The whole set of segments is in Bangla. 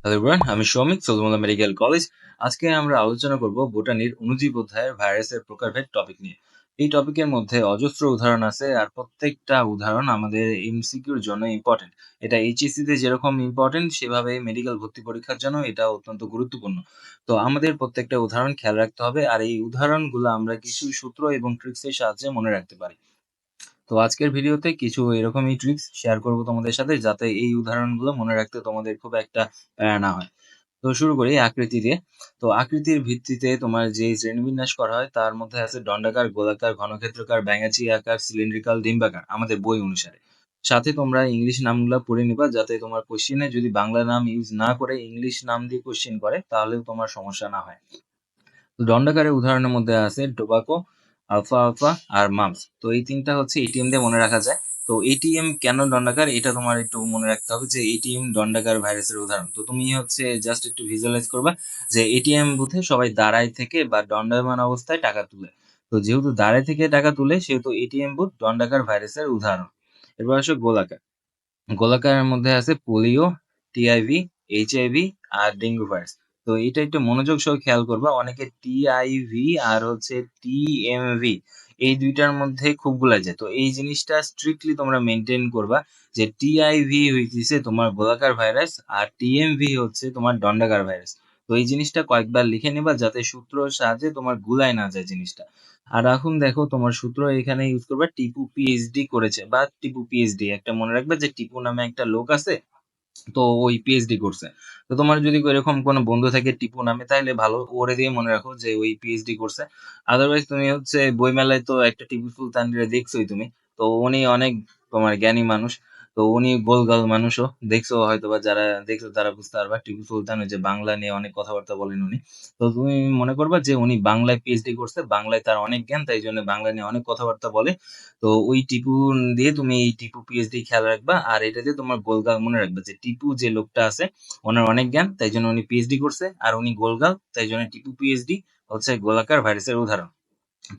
হ্যালো এভরিওয়ান, আমি সৌমিক, সলিমুল্লাহ মেডিকেল কলেজ। আজকে আমরা আলোচনা করব বোটানির অণুজীব অধ্যায়ের ভাইরাসের প্রকারভেদ টপিক নিয়ে। এই টপিকের মধ্যে অজস্র উদাহরণ আছে আর প্রত্যেকটা উদাহরণ আমাদের এমসিকিউর জন্য ইম্পর্টেন্ট। এটা এইচএসসি তে যেরকম ইম্পর্টেন্ট সেভাবে মেডিকেল ভর্তি পরীক্ষার জন্য এটা অত্যন্ত গুরুত্বপূর্ণ। তো আমাদের প্রত্যেকটা উদাহরণ খেয়াল রাখতে হবে আর এই উদাহরণগুলো আমরা কিছু সূত্র এবং ট্রিক্সের সাহায্যে মনে রাখতে পারি। তো আজকের ভিডিওতে কিছু এরকমই ট্রিক্স শেয়ার করব তোমাদের সাথে যাতে এই উদাহরণগুলো মনে রাখতে তোমাদের খুব একটা প্যারা না হয়। তো শুরু করি আকৃতি দিয়ে। তো আকৃতির ভিত্তিতে তোমার যে শ্রেণীবিন্যাস করা হয় তার মধ্যে আছে দণ্ডাকার, গোলাকার, ঘনক্ষেত্রাকার, ব্যাঙাচি আকার, সিলিন্ড্রিক্যাল, ডিম্বাকার আমাদের বই অনুসারে। সাথে তোমরা ইংলিশ নামগুলো পড়ে নিবা যাতে তোমার কোশ্চেনে যদি বাংলা নাম ইউজ না করে ইংলিশ নাম দিয়ে কোশ্চেন করে তাহলেও তোমার সমস্যা না হয়। তো দণ্ডাকারের উদাহরণের মধ্যে আছে টোবাকো, আলফা আলফা আর মামস। তো এই তিনটা হচ্ছে এটিএম দিয়ে মনে রাখা যায়। তো এটিএম কেন দণ্ডাকার এটা তোমার একটু মনে রাখতে হবে যে এটিএম দণ্ডাকার ভাইরাসের উদাহরণ। তো তুমি হচ্ছে জাস্ট একটু ভিজুয়ালাইজ করবা যে এটিএম বুথে সবাই দাঁড়ায় থেকে বা দণ্ডায়মান অবস্থায় টাকা তুলে। তো যেহেতু দাঁড়ায় থেকে টাকা তুলে সেহেতু এটিএম বুথ দণ্ডাকার ভাইরাসের উদাহরণ। এরপর আসো গোলাকার। গোলাকারের মধ্যে আছে পোলিও, টিআইভি, এইচআইভি আর ডেঙ্গু ভাইরাস। তো এটা একটু মনোযোগ সহ খেয়াল করবা। অনেকে টিআইভি আর হচ্ছে টিএমভি এই দুইটার মধ্যে খুব গুলা যায়। তো এই জিনিসটা স্ট্রিক্টলি তোমরা মেনটেন করবা যে টিআইভি হইতেছে তোমার গোলাকার ভাইরাস আর টিএমভি হচ্ছে তোমার দণ্ডাকার ভাইরাস। তো এই জিনিসটা কয়েকবার লিখে নিবা যাতে সূত্রর সাহায্যে তোমার গুলায় না যায় জিনিসটা। আর এখন দেখো তোমার সূত্র এখানে ইউজ করবা টিপু পিএইচডি করেছে বা টিপু পিএইচডি একটা মনে রাখবে যে টিপু নামে একটা লোক আছে। তো ওই পিএইচডি করছে। তো তোমার যদি এরকম কোনো বন্ধু থাকে টিপু নামে তাহলে ভালো ওরে দিয়ে মনে রাখো যে ওই পিএইচডি করছে। আদারওয়াইজ তুমি হচ্ছে বইমেলায় তো একটা টিপু সুলতানরে দেখছোই তুমি। তো উনি অনেক তোমার জ্ঞানী মানুষ। তো উনি গোলগাল মানুষও দেখছো হয়তো বা যারা দেখছো তারা বুঝতে পারবা টিপু সুলতান ওই যে বাংলা নিয়ে অনেক কথাবার্তা বলেন উনি। তো তুমি মনে করবা যে উনি বাংলায় পিএইচডি করছে, বাংলায় তার অনেক জ্ঞান তাই জন্য বাংলা নিয়ে অনেক কথাবার্তা বলে। তো ওই টিপু দিয়ে তুমি এই টিপু পিএইচডি খেয়াল রাখবা আর এটা দিয়ে তোমার গোলগাল মনে রাখবা যে টিপু যে লোকটা আছে ওনার অনেক জ্ঞান তাই জন্য উনি পিএইচডি করছে আর উনি গোলগাল তাই জন্য টিপু পিএইচডি হচ্ছে গোলাকার ভাইরাসের উদাহরণ।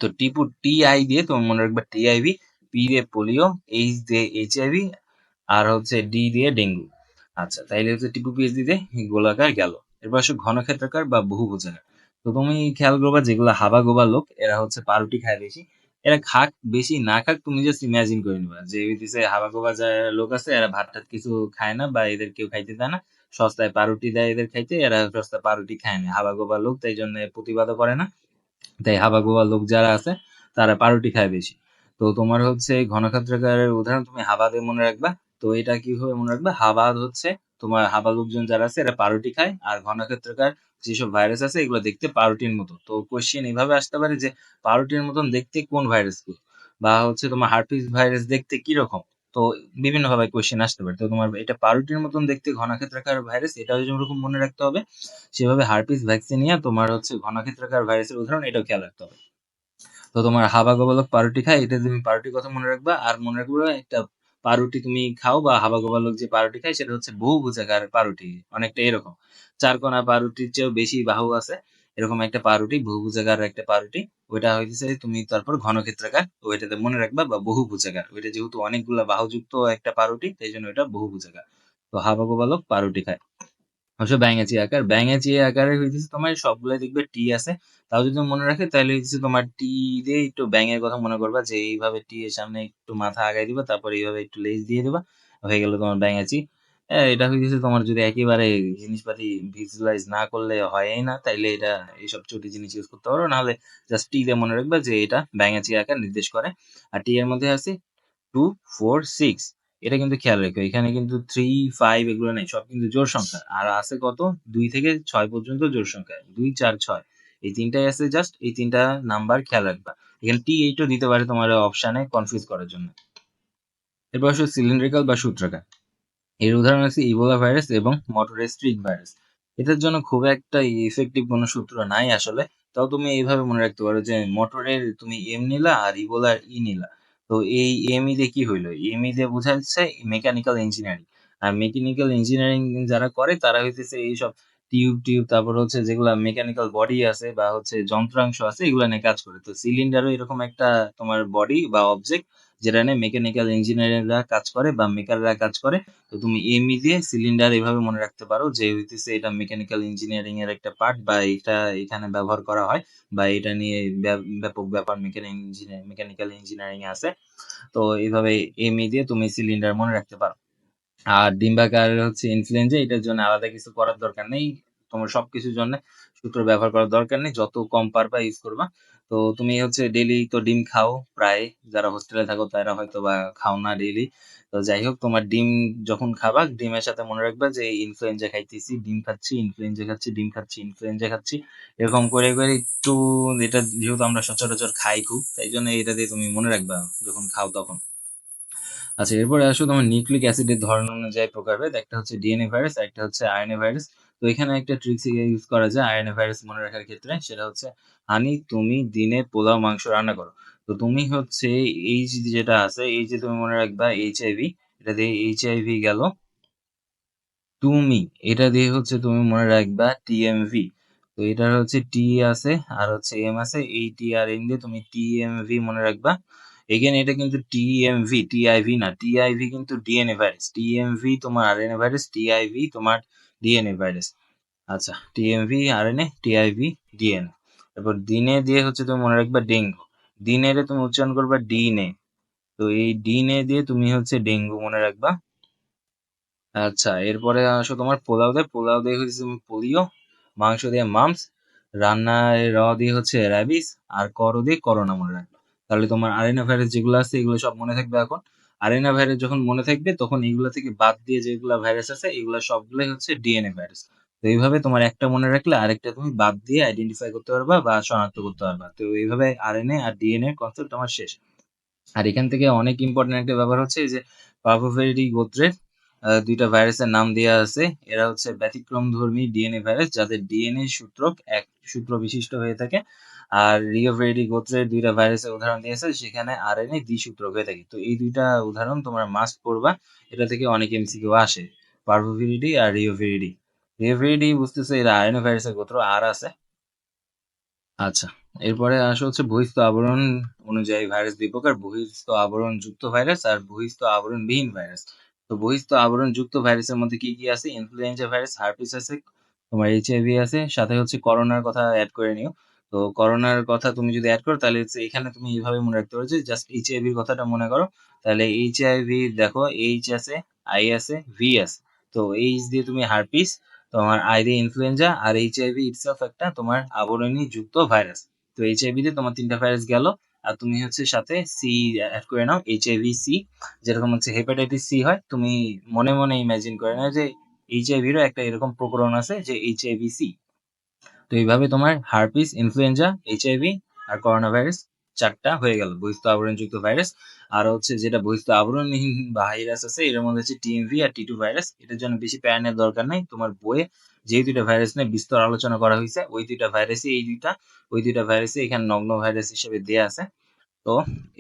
তো টিপু টিআই দিয়ে তোমার মনে রাখবা টিআইভি, পি দিয়ে পোলিও, এইচ দিয়ে এইচআইভি আর হচ্ছে ডি দিয়ে ডেঙ্গু। আচ্ছা তাইলে হচ্ছে টিপু পিএইচডি দিয়ে গোলাকার গেল। এরপর আসো ঘনক্ষেত্রাকার বা বহুভুজাকার। তো তুমি খেয়াল করবা যেগুলো হাবা গোবা লোক এরা হচ্ছে পাউরুটি খায় বেশি। এরা খাক বেশি না খাক তুমি জাস্ট ইমাজিন করে নিবা যে হইতেছে হাবা গোবা যারা লোক আছে এরা ভাত টাত কিছু খায় না বা এদের কেউ খাইতে দেয় না। সস্তায় পাউরুটি দেয় এদের খাইতে, এরা সস্তায় পাউরুটি খায় না। হাবা গোবা লোক তাই জন্য প্রতিবাদও করে না। তাই হাবা গোবা লোক যারা আছে তারা পাউরুটি খায় বেশি। তো তোমার হচ্ছে ঘনক্ষেত্রাকারের উদাহরণ তুমি হাবা দিয়ে মনে রাখবা। তো এটা কিভাবে মনে রাখবা, হাবা হচ্ছে তোমার হাবা লোকজন যারা আছে এরা পাউরুটি খায় আর ঘনক্ষেত্রাকার যেসব ভাইরাস আছে এগুলো দেখতে পাউরুটির মতো। তো কোশ্চেন এইভাবে আসতে পারে যে পাউরুটির মতন দেখতে কোন ভাইরাস গুলো, বা হচ্ছে তোমার হার্পিস ভাইরাস দেখতে কি রকম। তো বিভিন্ন ভাবে কোশ্চেন আসতে পারে। তো তোমার এটা পাউরুটির মতন দেখতে ঘনক্ষেত্রাকার ভাইরাস এটাও যেরকম মনে রাখতে হবে সেভাবে হার্পিস ভ্যাকসিনিয়া তোমার হচ্ছে ঘনক্ষেত্রাকার ভাইরাসের উদাহরণ এটাও খেয়াল রাখতে হবে। তো তোমার হাবা গোপালক পাউরুটি খায় এটা তুমি পাউরুটির কথা মনে রাখবা আর মনে রাখবা একটা পাউরুটি তুমি খাও বা হাবা গোপালক যে পাউরুটি খায় সেটা হচ্ছে বহুভুজাকার পাউরুটি, অনেকটা এরকম চারকোনা পাউরুটির চেয়েও বেশি বাহু আছে এরকম একটা পাউরুটি, বহুভুজাকার একটা পাউরুটি। ওইটা হইতেছে তুমি তারপর ঘনক্ষেত্রাকার ওইটাতে মনে রাখবা বা বহুভুজাকার ওইটা যেহেতু অনেকগুলা বাহুযুক্ত একটা পাউরুটি তাই জন্য এটা বহুভুজাকার। তো হাবা গোপালক পাউরুটি খায়। অবশ্য ব্যাঙাচি আকার, ব্যাঙাচি আকারে হইতেছে তোমার সবগুলাই দেখবে টি আছে। তাও যদি মনে রাখে তাহলে হইতেছে তোমার টি দিয়ে একটু ব্যাঙের কথা মনে করবা যে এইভাবে টি এর সামনে একটু মাথা আগায় দিবা তারপর এইভাবে একটু লেজ দিয়ে দিবা, হয়ে গেল তোমার ব্যাঙাচি। এটা হইতেছে তোমার যদি একেবারে জিনিসপাতি ভিজুয়ালাইজ না করলে হয়ই না তাইলে এটা এইসব ছোটি জিনিস ইউজ করতে পারো, নাহলে জাস্ট টি দিয়ে মনে রাখবা যে এটা ব্যাঙাচি আকার নির্দেশ করে। আর টি এর মধ্যে আছে 2, 4, 6। এটা কিন্তু খেয়াল রেখো এখানে কিন্তু 3, 5 এগুলো নেই, সব কিন্তু জোড় সংখ্যা। আর আছে কত 2 থেকে 6 পর্যন্ত জোড় সংখ্যা 2, 4, 6 এই তিনটাই আছে, জাস্ট এই তিনটা নাম্বার খেয়াল রাখবা। এখানে টি8ও দিতে পারে তোমার অপশানে কনফিউজ করার জন্য। এরপর আসলে সিলিন্ড্রিক্যাল বা সূত্রাকার। এর উদাহরণ আছে ইবোলা ভাইরাস এবং মটোরেস্ট্রিক ভাইরাস। এটার জন্য খুব একটা ইফেক্টিভ কোনো সূত্র নাই আসলে। তাও তুমি এইভাবে মনে রাখতে পারো যে মোটরের তুমি এম নিলা আর ইবোলার ই নিলা। তো এই এমই দিয়ে কি হইলো, এমই দিয়ে বোঝা যাচ্ছে মেকানিক্যাল ইঞ্জিনিয়ারিং। আর মেকানিক্যাল ইঞ্জিনিয়ারিং যারা করে তারা হইতেছে এইসব টিউব টিউব তারপর হচ্ছে যেগুলা মেকানিক্যাল বডি আছে বা হচ্ছে যন্ত্রাংশ আছে এগুলা নিয়ে কাজ করে। তো সিলিন্ডারও এরকম একটা তোমার বডি বা অবজেক্ট যেটা নিয়ে মেকানিক্যাল ইঞ্জিনিয়াররা কাজ করে বা মেকাররা কাজ করে। তো তুমি এমই দিয়ে সিলিন্ডার এভাবে মনে রাখতে পারো যে হইতেছে এটা মেকানিক্যাল ইঞ্জিনিয়ারিং এর একটা পার্ট, বা এটা এখানে ব্যবহার করা হয়, বা এটা নিয়ে ব্যাপক ব্যাপার মেকানিক্যাল ইঞ্জিনিয়ারিং এ আছে। তো এইভাবে এমই দিয়ে তুমি সিলিন্ডার মনে রাখতে পারো। আর ডিম্বাকার হচ্ছে ইনফ্লুয়েঞ্জা, এটার জন্য আলাদা কিছু করার দরকার নেই। তোমার সবকিছুর জন্য সূত্র ব্যবহার করার দরকার নেই, যত কম পারবা ইউজ করবা। তো তুমি হচ্ছে ডেইলি তো ডিম খাও প্রায়, যারা হোস্টেলে থাকো তারা হয়তো বা খাও না ডেইলি। তো যাই হোক, তোমার ডিম যখন খাবা, ডিমের সাথে মনে রাখবা যে ইনফ্লুয়েঞ্জা খাইতেছি, ডিম খাচ্ছি, ইনফ্লুয়েঞ্জা খাচ্ছি, ডিম খাচ্ছি, ইনফ্লুয়েঞ্জা খাচ্ছি। এরকম করে করে একটু, এটা যেহেতু আমরা সচরাচর খাই খুব, তাই জন্য এটা দিয়ে তুমি মনে রাখবা যখন খাও তখন। আচ্ছা, এরপরে আসো তোমার নিউক্লিক অ্যাসিডের ধরন অনুযায়ী প্রকারভেদ। একটা হচ্ছে ডিএনএ ভাইরাস, একটা হচ্ছে আরএনএ ভাইরাস। তো এখানে একটা ট্রিক্স ইউজ করা যায় আরএনএ ভাইরাস মনে রাখার ক্ষেত্রে, সেটা হচ্ছে হানি তুমি দিনে পোলাও মাংস রান্না করো। তো তুমি হচ্ছে এই যেটা আছে, এই যে তুমি মনে রাখবা এইচআইভি, এটা দিয়ে এইচআইভি গেল। তুমি এটা দিয়ে হচ্ছে তুমি মনে রাখবা টিএমভি। তো এটার হচ্ছে টি আছে আর হচ্ছে এম আছে, এই টি আর এম দিয়ে তুমি টিএমভি মনে রাখবা। এগেন এটা কিন্তু টিএমভি, টিআইভি না, টিআইভি কিন্তু ডিএনএ ভাইরাস, টিএমভি তোমার আরএনএ ভাইরাস, টিআইভি তোমার ডিএনএ ভাইরাস। আচ্ছা, টিএমভি আরএনএ, টিআইভি ডিএনএ। তারপর দিনে দিয়ে হচ্ছে তুমি মনে রাখবা ডেঙ্গু, দিনে তুমি উচ্চারণ করবা ডিনে। তো এই ডিনে দিয়ে তুমি হচ্ছে ডেঙ্গু মনে রাখবা। আচ্ছা, এরপরে আসো তোমার পোলাও দিয়ে হচ্ছে তুমি পোলিও, মাংস দিয়ে মামস, রান্নায় দিয়ে হচ্ছে র্যাবিস, আর দিয়ে করোনা মনে রাখবে। তাহলে তোমার আরেনা ভাইরাস যেগুলো আছে এগুলো সব মনে থাকবে এখন। আরেনা ভাইরাস যখন মনে থাকবে, তখন এগুলো থেকে বাদ দিয়ে যেগুলো ভাইরাস আছে এগুলো সবগুলোই হচ্ছে ডিএনএ ভাইরাস। তো এইভাবে তোমার একটা মনে রাখলে আরেকটা তুমি বাদ দিয়ে আইডেন্টিফাই করতে পারবা বা শনাক্ত করতে পারবা। তো এইভাবে আরএনএ আর ডিএনএ কনসেপ্ট আমার শেষ। আর এখান থেকে অনেক ইম্পর্টেন্ট একটা ব্যাপার হচ্ছে এই যে পার্ভোভেরিডি গোত্রের দুইটা ভাইরাসের নাম দেওয়া আছে। এরা হচ্ছে ব্যতিক্রমধর্মী ডিএনএ ভাইরাস, যাদের ডিএনএ সূত্রক এক সূত্র বিশিষ্ট হয়ে থাকে। আর রিওভেরিডি গোত্রের দুইটা ভাইরাসের উদাহরণ দিয়েছে, সেখানে আরএনএ দ্বিসূত্রক হয়ে থাকে। তো এই দুইটা উদাহরণ তোমরা মাস্ট পড়বা, এটা থেকে অনেক এমসিকিউ আসে, পার্ভোভিরিডি আর রিওভেরিডি। রিওভেরিডি বুঝতেছে এরা আরএনএ ভাইরাসের গোত্র, আর আছে। আচ্ছা, এরপরে আসা হচ্ছে বহিঃস্থ আবরণ অনুযায়ী ভাইরাস দুই প্রকার, বহিঃস্থ আবরণ যুক্ত ভাইরাস আর বহিঃস্থ আবরণবিহীন ভাইরাস। তো বহিঃস্থ আবরণ যুক্ত ভাইরাসের মধ্যে কি কি আছে? ইনফ্লুয়েঞ্জা ভাইরাস, হার্পিস আছে, তোমার এইচআইভি আছে, সাথে হচ্ছে করোনার কথা অ্যাড করে নিও। তো করোনার কথা তুমি যদি অ্যাড করো, তাহলে হচ্ছে এখানে তুমি এইভাবে মনে রাখতে পারো যে জাস্ট এইচআইভির কথাটা মনে করো। তাহলে এইচআইভি দেখো, এইচ আছে, আই আছে, ভি আছে। তো এইচ দিয়ে তুমি হার্পিস, তোমার আই দিয়ে ইনফ্লুয়েঞ্জা, আর এইচআইভি ইটসেলফ একটা তোমার আবরণী যুক্ত ভাইরাস। তো এইচআইভি তে তোমার তিনটা ভাইরাস গেল। আর তুমি হচ্ছে সাথে সি অ্যাড করে নাও, এইচআইভি সি। যেরকম হচ্ছে হেপাটাইটিস সি হয়, তুমি মনে মনে ইমাজিন করে নাও যে এইচআইভিরও একটা এরকম প্রকরণ আছে যে এইচআইভি সি। তো এইভাবে তোমার হার্পিস, ইনফ্লুয়েঞ্জা, এইচআইভি আর করোনা ভাইরাস চারটা হয়ে গেল বহিঃস্থ আবরণযুক্ত ভাইরাস। আর হচ্ছে যেটা বহিঃস্থ আবরণহীন ভাইরাস আছে, এর মধ্যে হচ্ছে টিএমভি আর টি2 ভাইরাস। এটার জন্য বেশি প্যারা নেওয়ার দরকার নাই, তোমার বইয়ে যে দুইটা ভাইরাস নিয়ে বিস্তর আলোচনা করা হয়েছে, ওই দুইটা ভাইরাসই এই দুইটা, ওই দুইটা ভাইরাসই এখানে নগ্ন ভাইরাস হিসেবে দেয়া আছে। তো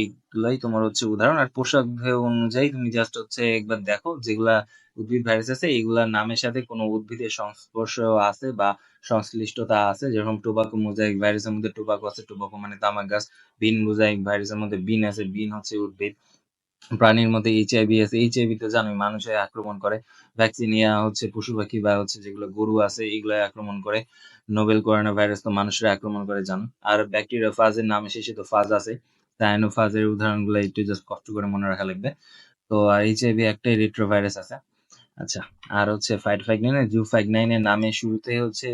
এইগুলাই তোমার হচ্ছে উদাহরণ। আর পোশাক অনুযায়ী তুমি জাস্ট হচ্ছে একবার দেখো যেগুলা উদ্ভিদ ভাইরাস আছে, এগুলার নামের সাথে কোনো উদ্ভিদের সংস্পর্শ আছে বা সংশ্লিষ্টতা আছে। যেরকম টোবাকো মোজাইক ভাইরাসের মধ্যে টোবাকো আছে, টোবাকো মানে তামাক গাছ। বিন মোজাইক ভাইরাসের মধ্যে বিন আছে, বিন হচ্ছে উদ্ভিদ। প্রাণীর মধ্যে এইচআইভি আছে, এইচআইভি তো জানোই মানুষে আক্রমণ করে। ভ্যাকসিনিয়া হচ্ছে পশু পাখি বা হচ্ছে যেগুলো গরু আছে এগুলো আক্রমণ করে। নোবেল করোনা ভাইরাস তো মানুষরা আক্রমণ করে, জানো। আর ব্যাকটেরিয়া ফাজের নামে শেষে তো ফাজ আছে, সায়ানোফাজের উদাহরণগুলো একটু জাস্ট কষ্ট করে মনে রাখা লাগবে। তো আর এইচআইভি একটাই রেট্রোভাইরাস আছে। আচ্ছা, আর হচ্ছে ফাইটোফ্যাগনাইন, জুফ্যাগনাইনের নামের শুরুতে হচ্ছে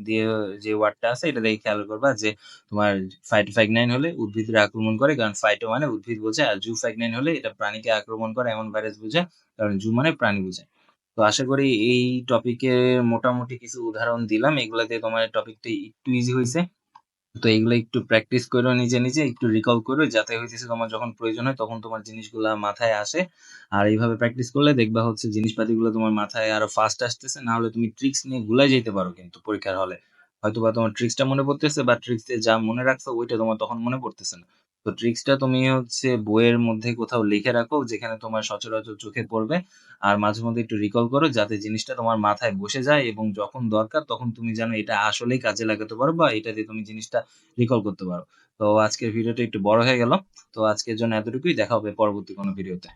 দিয়ে যে ওয়ার্ডটা আছে এটা দেখে খেয়াল করবা যে তোমার ফাইটোফ্যাগনাইন হলে উদ্ভিদরা আক্রমণ করে, কারণ ফাইটো মানে উদ্ভিদ বোঝায়, আর জুফ্যাগনাইন হলে এটা প্রাণীকে আক্রমণ করে এমন ভাইরাস বোঝায়, কারণ জু মানে প্রাণী বোঝায়। তো আশা করি এই টপিকের মোটামুটি কিছু উদাহরণ দিলাম, এগুলাতে তোমার টপিকটা একটু ইজি হয়েছে। তো এগুলো একটু প্র্যাকটিস করো, নিজে নিজে একটু রিকল করো, যাতে হইতেছে তোমার যখন প্রয়োজন হয় তখন তোমার জিনিসগুলা মাথায় আসে। আর এইভাবে প্র্যাকটিস করলে দেখবা হচ্ছে জিনিসপাতিগুলো তোমার মাথায় আরো ফাস্ট আসতেছে। না হলে তুমি ট্রিক্স নিয়ে ভুলে যেতে পারো কিন্তু পরীক্ষার হলে, হয়তো বা তোমার ট্রিক্সটা মনে পড়তেছে বা ট্রিক্স দিয়ে যা মনে রাখছো ওইটা তোমার তখন মনে পড়তেছে না। তো ট্রিক্সটা তুমি হচ্ছে বইয়ের মধ্যে কোথাও লিখে রাখো, যেখানে তোমার সচরাচর চোখে পড়বে। আর মাঝে মধ্যে একটু রিকল করো, যাতে জিনিসটা তোমার মাথায় বসে যায় এবং যখন দরকার তখন তুমি জানো এটা আসলেই কাজে লাগাতে পারো বা এটা দিয়ে তুমি জিনিসটা রিকল করতে পারো। তো আজকের ভিডিওটা একটু বড় হয়ে গেল। তো আজকের জন্য এতটুকুই। দেখা হবে পরবর্তী কোনো ভিডিওতে।